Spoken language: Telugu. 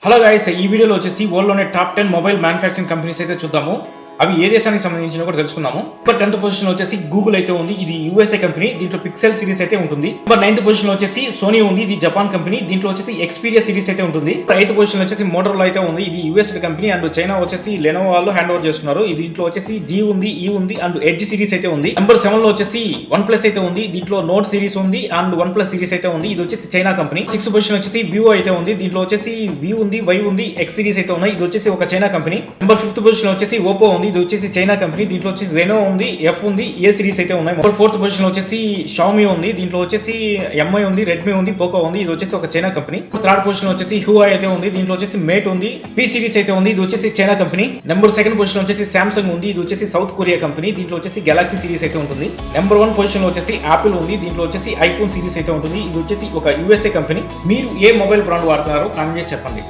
హలో గైస్, ఈ వీడియోలో వచ్చేసి వరల్డ్లోనే టాప్ 10 మొబైల్ మ్యానుఫ్యాక్చరింగ్ కంపెనీస్ అయితే చూద్దాము. అవి ఏ దేశానికి సంబంధించిన కూడా తెలుసుకుందాము. నెంబర్ 10th పొజిషన్ వచ్చేసి గూగుల్ అయితే ఉంది. ఇది యూఎస్ఏ కంపెనీ. దీంట్లో పిక్సెల్ సిరీస్ అయితే ఉంటుంది. నెంబర్ 9th పొజిషన్ వచ్చేసి సోనీ ఉంది. ఇది జపాన్ కంపెనీ. దీంట్లో వచ్చేసి ఎక్స్పీరియా సిరీస్ అయితే ఉంటుంది. 8th పొజిషన్ వచ్చేసి మోటరోలా అయితే ఉంది. ఇది యూఎస్ కంపెనీ అండ్ చైనా వచ్చేసి లెనోవో వాళ్ళు హ్యాండ్ ఓవర్ చేస్తున్నారు. దీంట్లో వచ్చేసి జీ ఉంది, ఈ ఉంది అండ్ ఎడ్జ్ సిరీస్ అయితే ఉంది. నెంబర్ 7 లో వచ్చేసి వన్ ప్లస్ అయితే ఉంది. దీంట్లో నోట్ సిరీస్ ఉంది అండ్ వన్ ప్లస్ సిరీస్ అయితే ఉంది. ఇది వచ్చేసి చైనా కంపెనీ. 6th పొజిషన్ వచ్చేసి వివో అయితే ఉంది. దీంట్లో వచ్చేసి వి ఉంది, వై ఉంది, ఎక్స్ సిరీస్ అయితే ఉన్నాయి. ఇది వచ్చేసి ఒక China company. Number 5th position వచ్చేసి ఓపో ఉంది. ఇది వచ్చేసి చైనా కంపెనీ. దీంట్లో వచ్చేసి రెనో ఉంది, ఎఫ్ ఉంది, ఏ సిరీస్ అయితే ఉన్నాయి. 4th పొజిషన్ వచ్చేసి షామీ ఉంది. దీంట్లో వచ్చేసి ఎంఐ ఉంది, రెడ్మీ ఉంది, పోకో ఉంది. ఇది వచ్చేసి ఒక చైనా కంపెనీ. 3rd పొజిషన్ వచ్చేసి హ్యూఐ అయితే ఉంది. దీంట్లో వచ్చేసి మేట్ ఉంది, పి సిరీస్ అయితే ఉంది. ఇది వచ్చేసి China company. Number 2nd position వచ్చేసి సామ్సంగ్ ఉంది. ఇది వచ్చేసి సౌత్ కొరియా కంపెనీ. దీంట్లో వచ్చేసి గెలాక్సీ సిరీస్ అయితే ఉంటుంది. నెంబర్ 1 పొజిషన్ లో వచ్చేసి యాపిల్ ఉంది. దీంట్లో వచ్చేసి ఐఫోన్ సిరీస్ అయితే ఉంటుంది. ఇది వచ్చేసి ఒక యూఎస్ఏ కంపెనీ. మీరు ఏ మొబైల్ బ్రాండ్ వాడుతున్నారో కామెంట్ చేసి చెప్పండి.